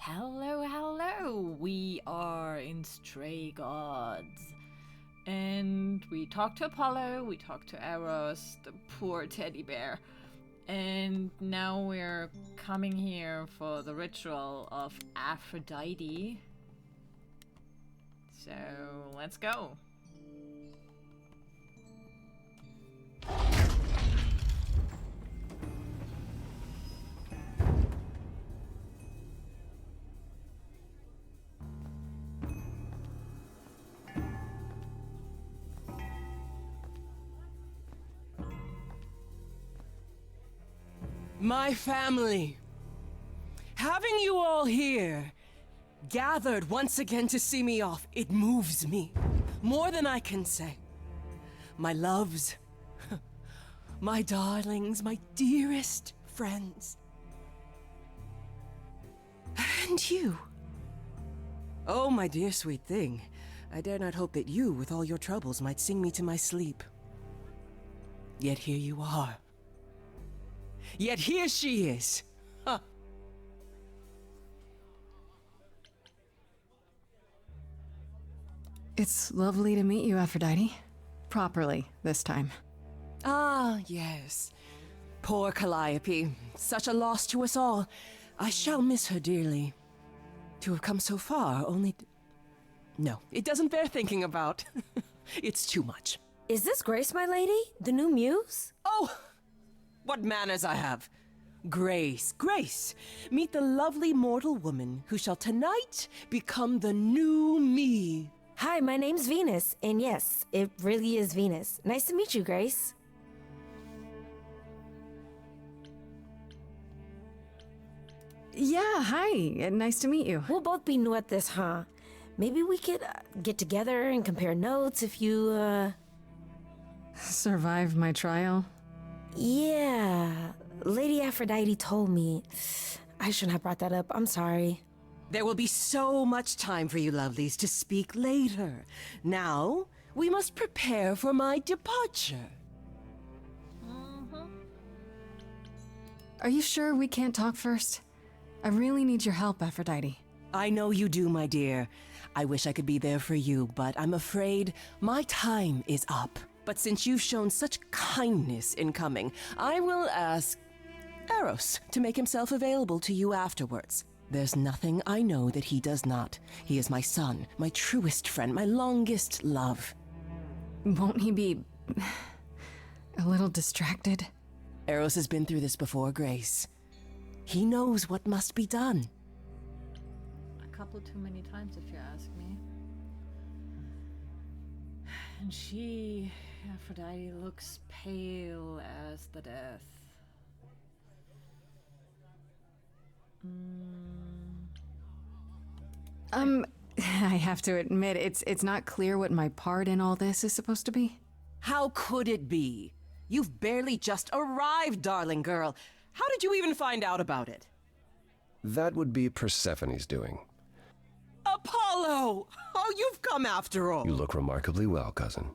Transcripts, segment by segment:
Hello, hello! We are in Stray Gods. And we talked to Apollo, we talked to Eros, the poor teddy bear. And now we're coming here for the ritual of Aphrodite. So, let's go. My family, having you all here, gathered once again to see me off, it moves me more than I can say. My loves, my darlings, my dearest friends. And you. Oh, my dear sweet thing, I dare not hope that you, with all your troubles, might sing me to my sleep. Yet here you are. Yet here she is. Huh. It's lovely to meet you, Aphrodite. Properly, this time. Ah, yes. Poor Calliope. Such a loss to us all. I shall miss her dearly. To have come so far, only... No, it doesn't bear thinking about. It's too much. Is this Grace, my lady? The new muse? Oh! What manners I have. Grace, Grace, meet the lovely mortal woman who shall tonight become the new me. Hi, my name's Venus, and yes, it really is Venus. Nice to meet you, Grace. Yeah, hi. Nice to meet you. We'll both be new at this, huh? Maybe we could get together and compare notes if you, Survive my trial? Yeah, Lady Aphrodite told me. I shouldn't have brought that up. I'm sorry. There will be so much time for you lovelies to speak later. Now, we must prepare for my departure. Are you sure we can't talk first? I really need your help, Aphrodite. I know you do, my dear. I wish I could be there for you, but I'm afraid my time is up. But since you've shown such kindness in coming, I will ask Eros to make himself available to you afterwards. There's nothing I know that he does not. He is my son, my truest friend, my longest love. Won't he be... a little distracted? Eros has been through this before, Grace. He knows what must be done. A couple too many times, if you ask me. And she, Aphrodite, looks pale as the death. I have to admit, it's not clear what my part in all this is supposed to be. How could it be? You've barely just arrived, darling girl. How did you even find out about it? That would be Persephone's doing. Apollo! Oh, you've come after all. You look remarkably well, cousin.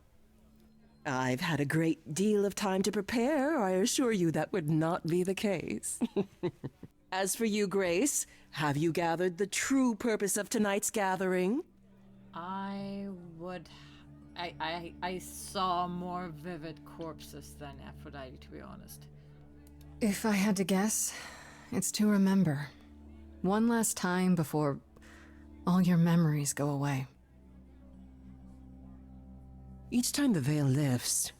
I've had a great deal of time to prepare. I assure you that would not be the case. As for you, Grace, have you gathered the true purpose of tonight's gathering? I saw more vivid corpses than Aphrodite, to be honest. If I had to guess, it's to remember. One last time before all your memories go away. Each time the veil lifts,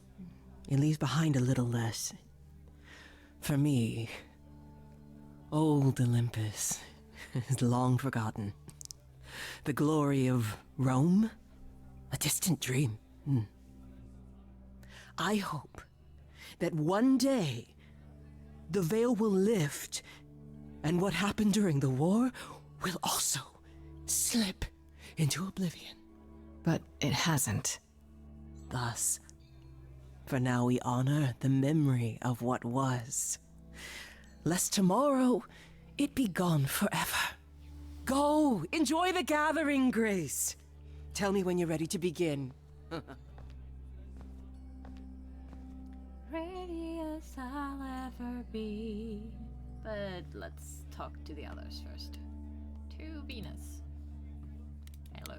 it leaves behind a little less. For me, old Olympus is long forgotten. The glory of Rome, a distant dream. I hope that one day the veil will lift, and what happened during the war will also slip into oblivion. But it hasn't. Thus, for now we honor the memory of what was, lest tomorrow it be gone forever. Go, enjoy the gathering, Grace. Tell me when you're ready to begin. Ready as I'll ever be. But let's talk to the others first. To to Venus. Hello.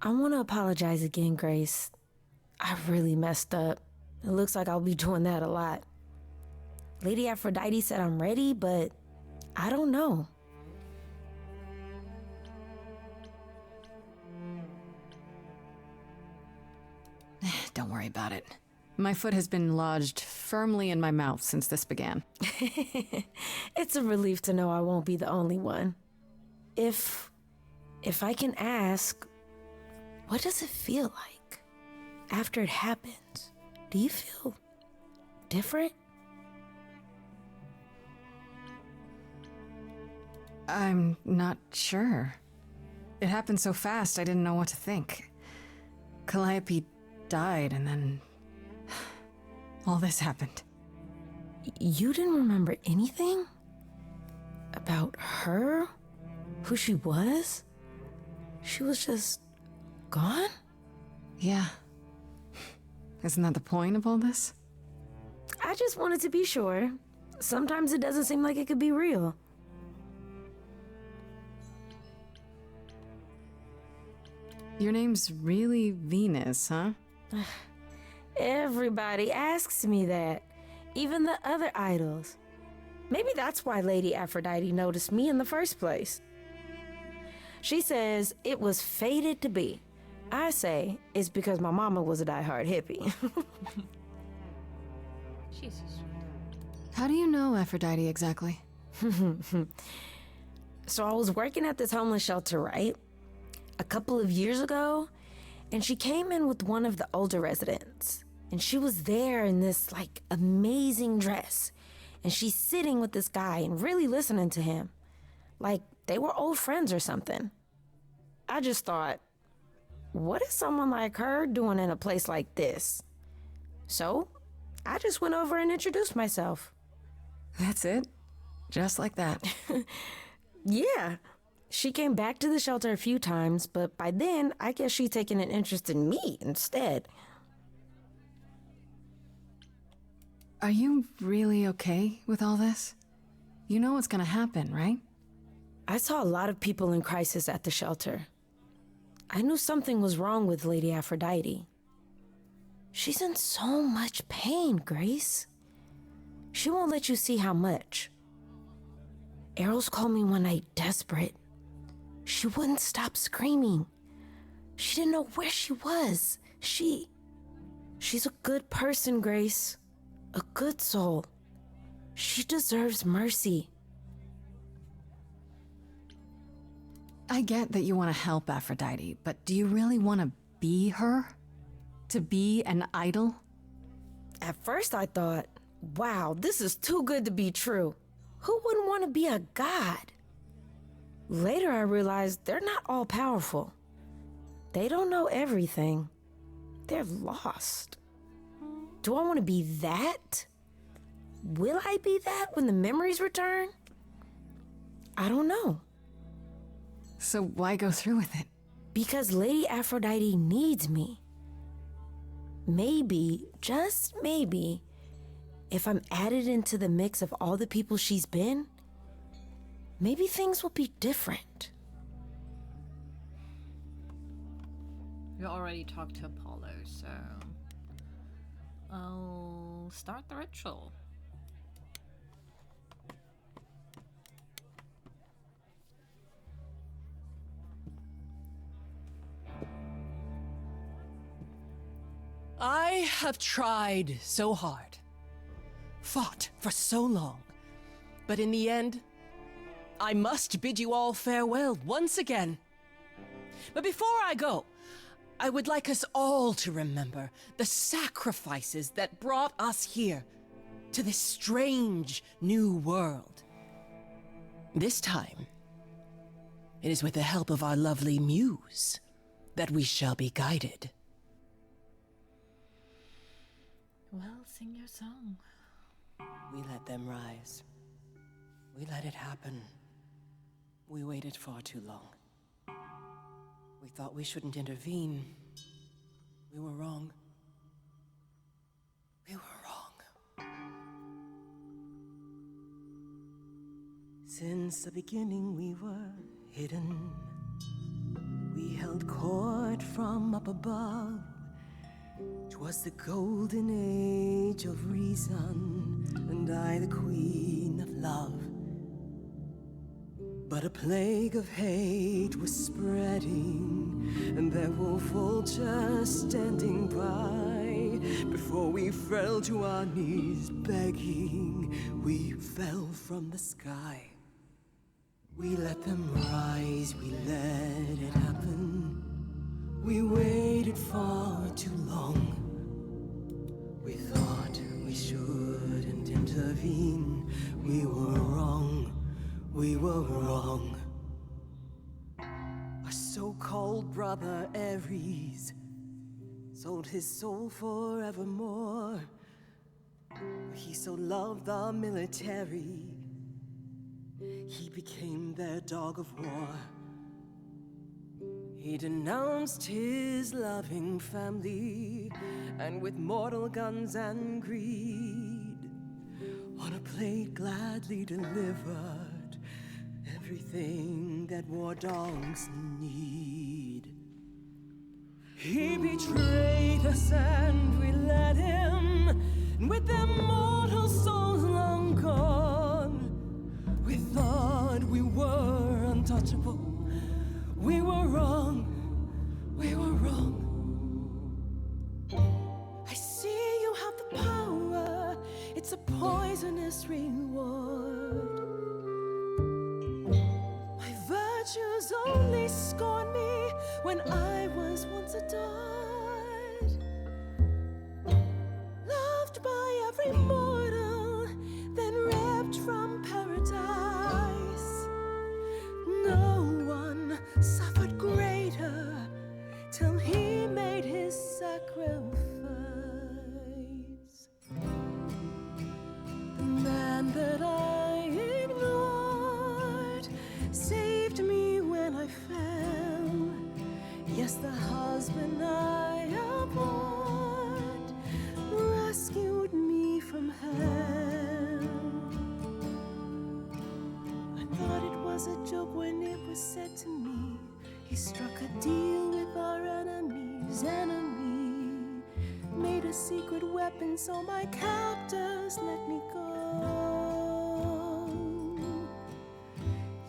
I want to apologize again, Grace. I really messed up. It looks like I'll be doing that a lot. Lady Aphrodite said I'm ready, but I don't know. Don't worry about it. My foot has been lodged firmly in my mouth since this began. It's a relief to know I won't be the only one. If I can ask, what does it feel like after it happens? Do you feel different? I'm not sure. It happened so fast I didn't know what to think. Calliope died and then all this happened. You didn't remember anything? About her? Who she was? She was just gone? Yeah. Isn't that the point of all this? I just wanted to be sure. Sometimes it doesn't seem like it could be real. Your name's really Venus, huh? Everybody asks me that. Even the other idols. Maybe that's why Lady Aphrodite noticed me in the first place. She says it was fated to be. I say it's because my mama was a diehard hippie. Jesus. How do you know Aphrodite exactly? So I was working at this homeless shelter, right? A couple of years ago, and she came in with one of the older residents. And she was there in this, like, amazing dress. And she's sitting with this guy and really listening to him. Like, they were old friends or something. I just thought, what is someone like her doing in a place like this? So, I just went over and introduced myself. That's it? Just like that. Yeah. She came back to the shelter a few times, but by then, I guess she'd taken an interest in me instead. Are you really okay with all this? You know what's gonna happen, right? I saw a lot of people in crisis at the shelter. I knew something was wrong with Lady Aphrodite. She's in so much pain, Grace. She won't let you see how much. Eros called me one night desperate. She wouldn't stop screaming. She didn't know where she was. She's a good person, Grace. A good soul. She deserves mercy. I get that you want to help Aphrodite, but do you really want to be her? To be an idol? At first I thought, wow, this is too good to be true. Who wouldn't want to be a god? Later I realized they're not all powerful. They don't know everything. They're lost. Do I want to be that? Will I be that when the memories return? I don't know. So why go through with it? Because Lady Aphrodite needs me. Maybe, just maybe, if I'm added into the mix of all the people she's been, maybe things will be different. You already talked to Apollo, so I'll start the ritual. I have tried so hard, fought for so long, but in the end, I must bid you all farewell once again. But before I go, I would like us all to remember the sacrifices that brought us here to this strange new world. This time, it is with the help of our lovely muse that we shall be guided. Well, sing your song. We let them rise. We let it happen. We waited far too long. We thought we shouldn't intervene. We were wrong. We were wrong. Since the beginning we were hidden. We held court from up above. 'Twas the golden age of reason, and I the queen of love. But a plague of hate was spreading, and there were vultures standing by. Before we fell to our knees begging, we fell from the sky. We let them rise, we let it happen. We waited far too long. We thought we shouldn't intervene. We were wrong, we were wrong. Our so-called brother Ares sold his soul forevermore. He so loved the military, he became their dog of war. He denounced his loving family, and with mortal guns and greed, on a plate gladly delivered everything that war dogs need. He betrayed us and we let him, and with their mortal souls long gone, we thought we were untouchable. We were wrong, we were wrong. I see you have the power, it's a poisonous reward. My virtues only scorn me when I was once adored. Loved by every mortal, then ripped from paradise. No one suffered greater till he made his sacrifice. The man that I ignored saved me when I fell. Yes, the husband I abhorred rescued me from hell. I thought it was a joke when it was said to me, he struck a deal with our enemy's enemy, made a secret weapon so my captors let me go.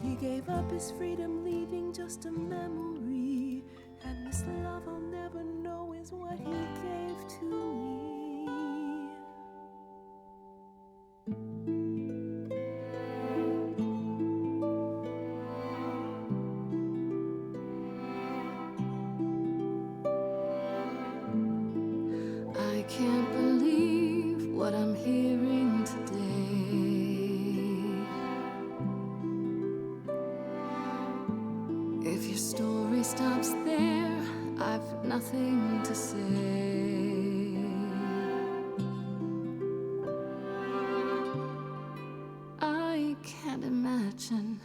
He gave up his freedom, leaving just a memory, and this love I'll never know is what he gave to me. I can't believe what I'm hearing today. If your story stops there, I've nothing to say. I can't imagine.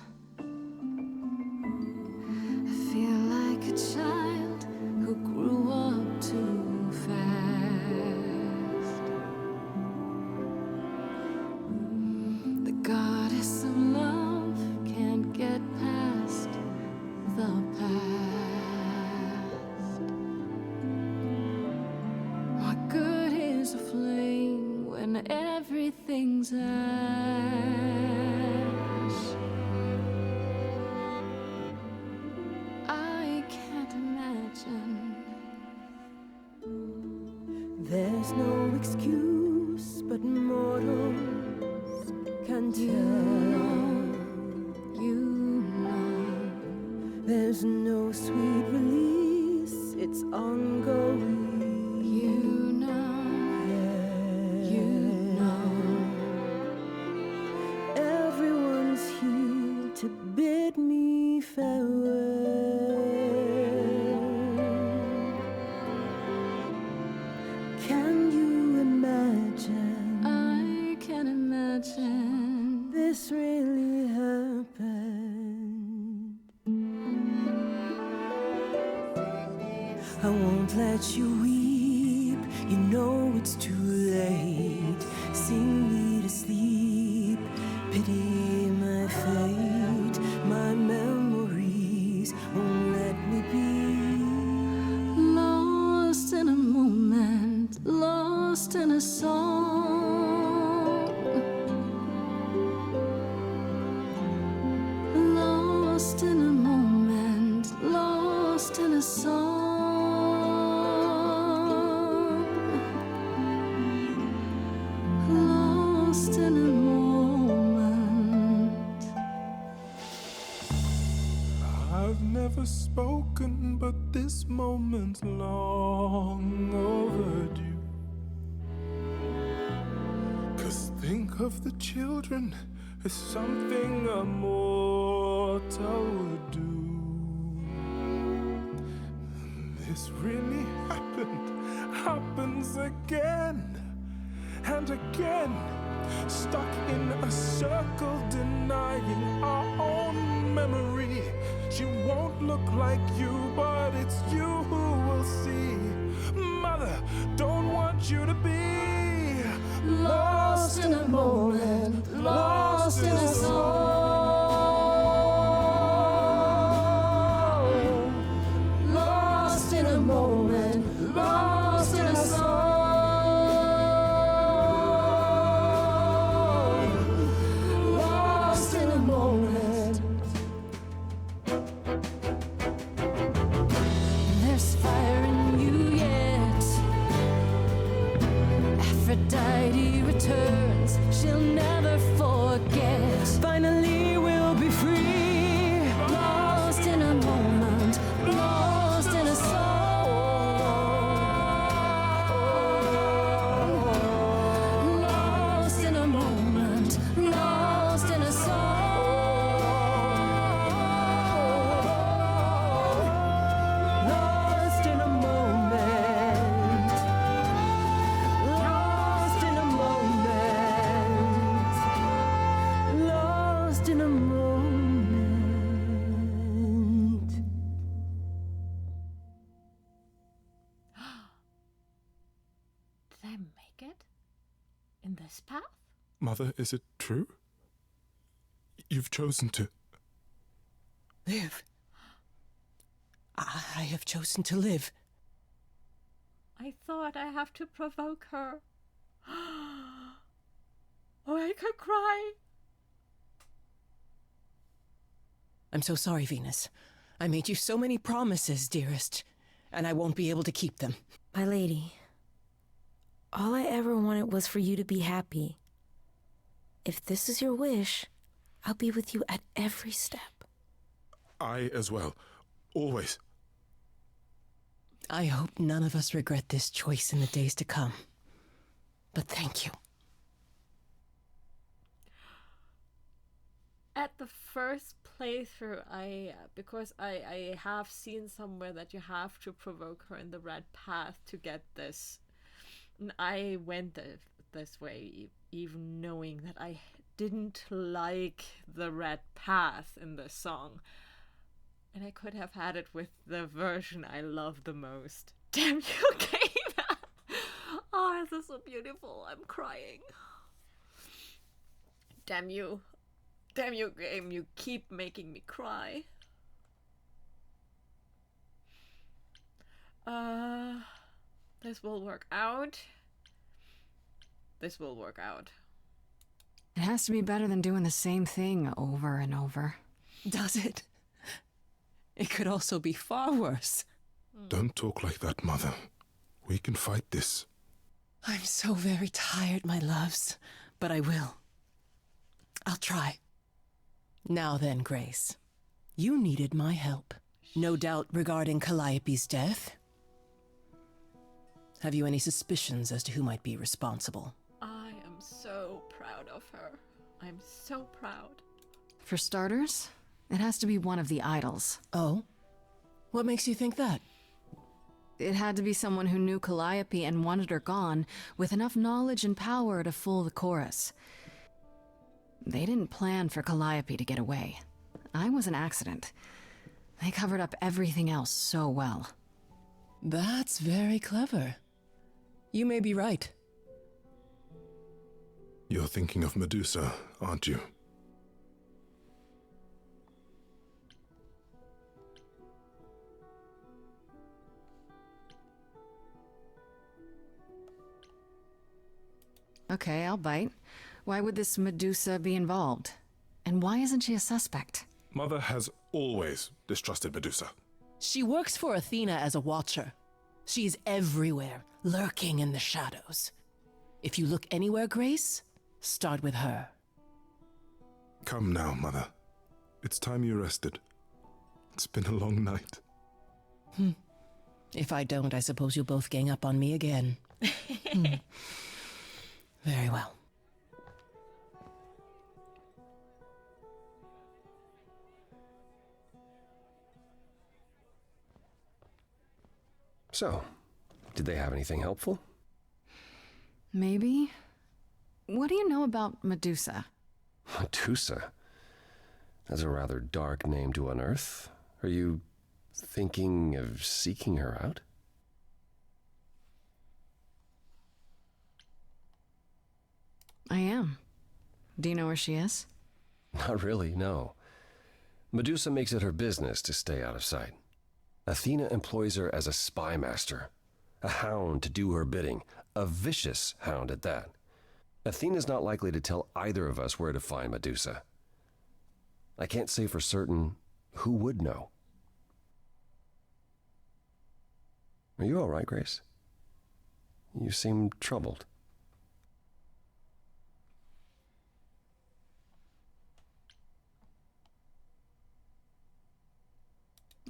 I feel like a child who grew up too fast. The goddess of love can't get past the past. What good is a flame when everything's ash? I can't imagine. There's no excuse, but mortals can tell. You know. There's no sweet release, it's ongoing. You know. You know. Everyone's here to bid me farewell. Can you imagine I can imagine. this really happened? I won't let you weep, you know it's too late. Sing me to sleep, pity my fate. never spoken, but this moment's long overdue. 'Cause think of the children is something a mortal would do. This really happens again and again. Stuck in a circle, denying our own memory. She won't look like you, but it's you who will see. Mother, don't want you to be lost in a moment, lost in a song. Lost in a moment, lost in a song. Lost in a moment. There's fire in you yet. Aphrodite returns, she'll never forget. Finally we'll be free. Lost in a moment, lost in a song. Lost in a moment, lost in a song. Lost in a moment. Lost in a moment. Lost in a moment. Did I make it? In this path? Mother, is it true? You've chosen to. Live. I have chosen to live. I thought I have to provoke her. Oh, I could cry. I'm so sorry, Venus. I made you so many promises, dearest, and I won't be able to keep them. My lady, all I ever wanted was for you to be happy. If this is your wish, I'll be with you at every step. I as well. Always. I hope none of us regret this choice in the days to come. But thank you. At the first playthrough, because I have seen somewhere that you have to provoke her in the red path to get this. And I went this way, even knowing that I didn't like the red path in this song. And I could have had it with the version I love the most. Damn you, game! Oh, this is so beautiful. I'm crying. Damn you. Damn you, game. You keep making me cry. This will work out. This will work out. It has to be better than doing the same thing over and over. Does it? It could also be far worse. Don't talk like that, Mother. We can fight this. I'm so very tired, my loves, but I will. I'll try. Now then, Grace. You needed my help. No doubt regarding Calliope's death. Have you any suspicions as to who might be responsible? I am so proud of her. I'm so proud. For starters, it has to be one of the idols. Oh? What makes you think that? It had to be someone who knew Calliope and wanted her gone, with enough knowledge and power to fool the chorus. They didn't plan for Calliope to get away. I was an accident. They covered up everything else so well. That's very clever. You may be right. You're thinking of Medusa, aren't you? Okay, I'll bite. Why would this Medusa be involved? And why isn't she a suspect? Mother has always distrusted Medusa. She works for Athena as a watcher. She's everywhere, lurking in the shadows. If you look anywhere, Grace, start with her. Come now, Mother. It's time you rested. it's been a long night. If I don't, I suppose you'll both gang up on me again. Very well. So, did they have anything helpful? Maybe? What do you know about Medusa? Medusa? That's a rather dark name to unearth. Are you thinking of seeking her out? I am. Do you know where she is? Not really, no. Medusa makes it her business to stay out of sight. Athena employs her as a spy master, a hound to do her bidding, a vicious hound at that. Athena's not likely to tell either of us where to find Medusa. I can't say for certain who would know. Are you all right, Grace? You seem troubled.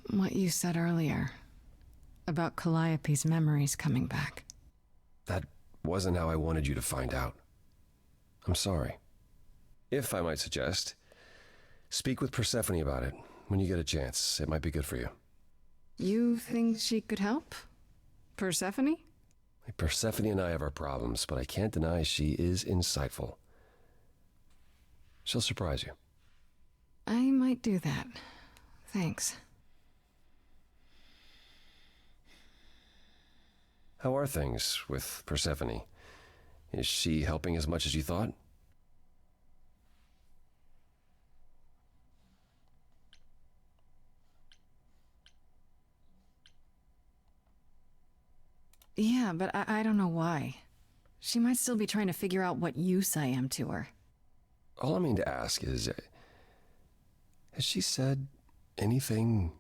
What you said earlier about Calliope's memories coming back. That wasn't how I wanted you to find out. I'm sorry. If I might suggest, speak with Persephone about it when you get a chance. It might be good for you. You think she could help? Persephone? Persephone and I have our problems, but I can't deny she is insightful. She'll surprise you. I might do that. Thanks. How are things with Persephone? Is she helping as much as you thought? Yeah, but I don't know why. She might still be trying to figure out what use I am to her. All I mean to ask is, has she said anything?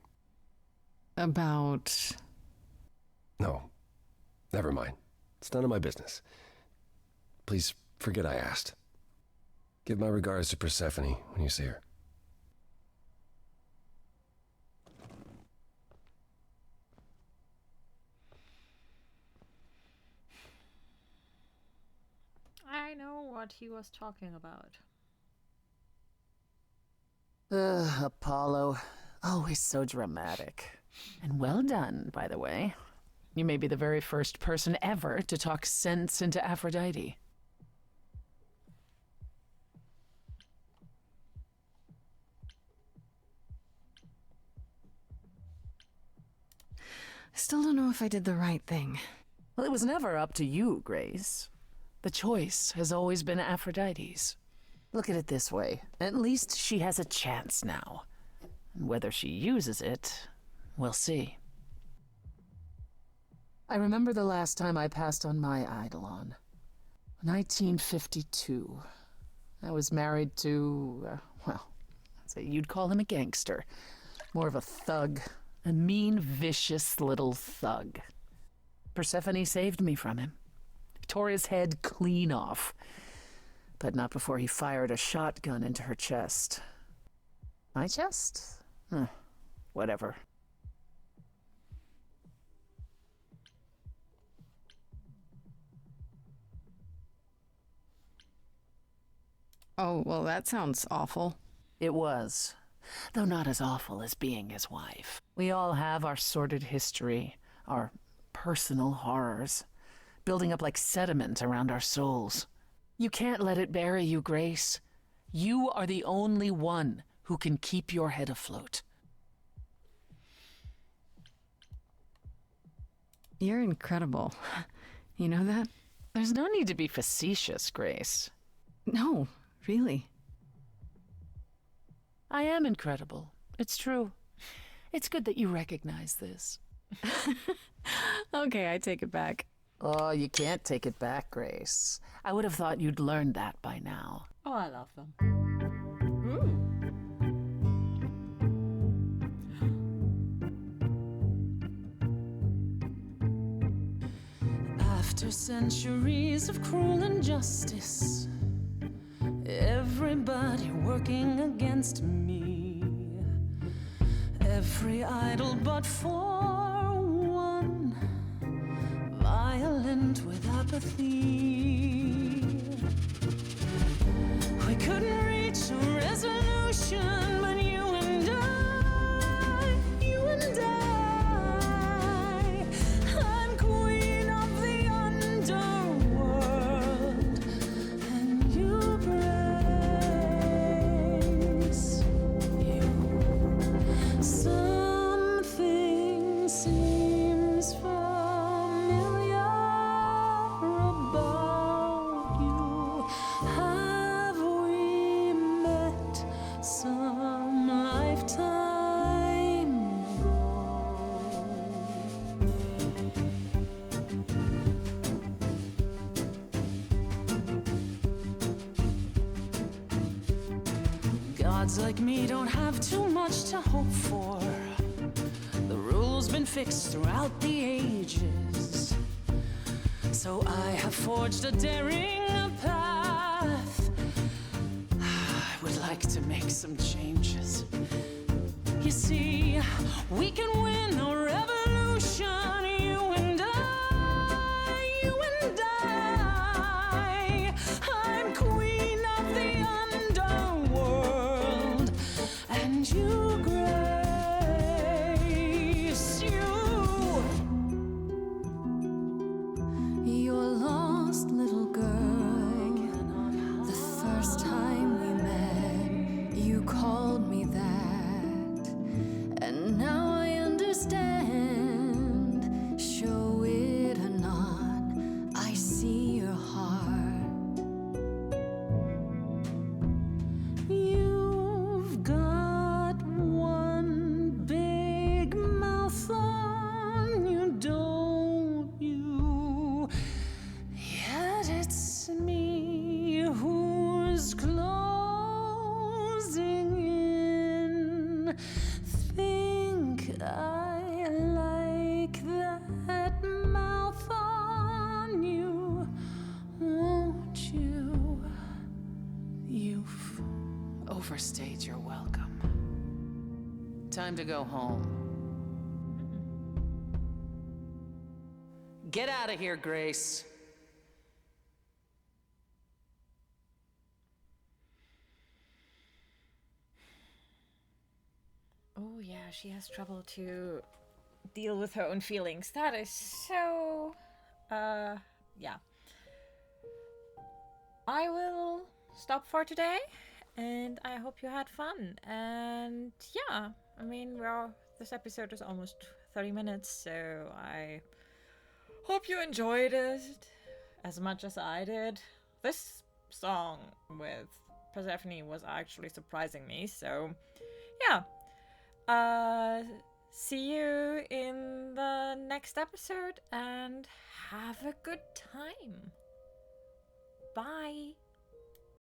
About... No. Never mind. It's none of my business. Please forget I asked. Give my regards to Persephone when you see her. I know what he was talking about. Apollo. Always so dramatic. And well done, by the way. You may be the very first person ever to talk sense into Aphrodite. I still don't know if I did the right thing. Well, it was never up to you, Grace. The choice has always been Aphrodite's. Look at it this way. At least she has a chance now. And whether she uses it, we'll see. I remember the last time I passed on my Eidolon. 1952. I was married to, well, I'd say you'd call him a gangster. More of a thug. A mean, vicious little thug. Persephone saved me from him. Tore his head clean off. But not before he fired a shotgun into her chest. My chest? Whatever. Oh, well, that sounds awful. It was. Though not as awful as being his wife. We all have our sordid history, our personal horrors, building up like sediment around our souls. You can't let it bury you, Grace. You are the only one who can keep your head afloat. You're incredible. You know that? There's no need to be facetious, Grace. No, really. I am incredible. It's true. It's good that you recognize this. Okay, I take it back. Oh, you can't take it back, Grace. I would have thought you'd learned that by now. Oh, I love them. After centuries of cruel injustice, everybody working against me, every idol but for one, violent with apathy. We couldn't reach a resolution, but you and I, I'm queen of the underworld, and you, Grace, you. Something seems familiar about you. Have we met some lifetime ago? Gods like me don't have too much to hope for. The rules been fixed throughout the ages. So I have forged a daring path. I would like to make some changes. You see, we can win a revolution, you and I. I'm queen of the underworld, and you, Grace, your lost little girl. The first time we met, you called me that, and now I understand. Show it or not, I see your heart. You've got one big mouth on you, don't you? Yet it's me who's closing in. Think I like that mouth on you, won't you? You've overstayed your welcome. Time to go home. Get out of here, Grace. Oh yeah, she has trouble to deal with her own feelings. That is so... yeah. I will stop for today, and I hope you had fun. And yeah, I mean, this episode is almost 30 minutes, so I hope you enjoyed it as much as I did. This song with Persephone was actually surprising me, so yeah. See you in the next episode, and have a good time. Bye.